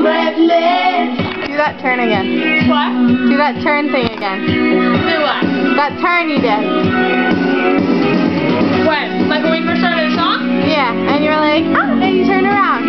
Do that turn again. What? Do that turn thing again. Do what? That turn you did. When? Like when we first started the song? Yeah, and you were like, oh, and you turned around.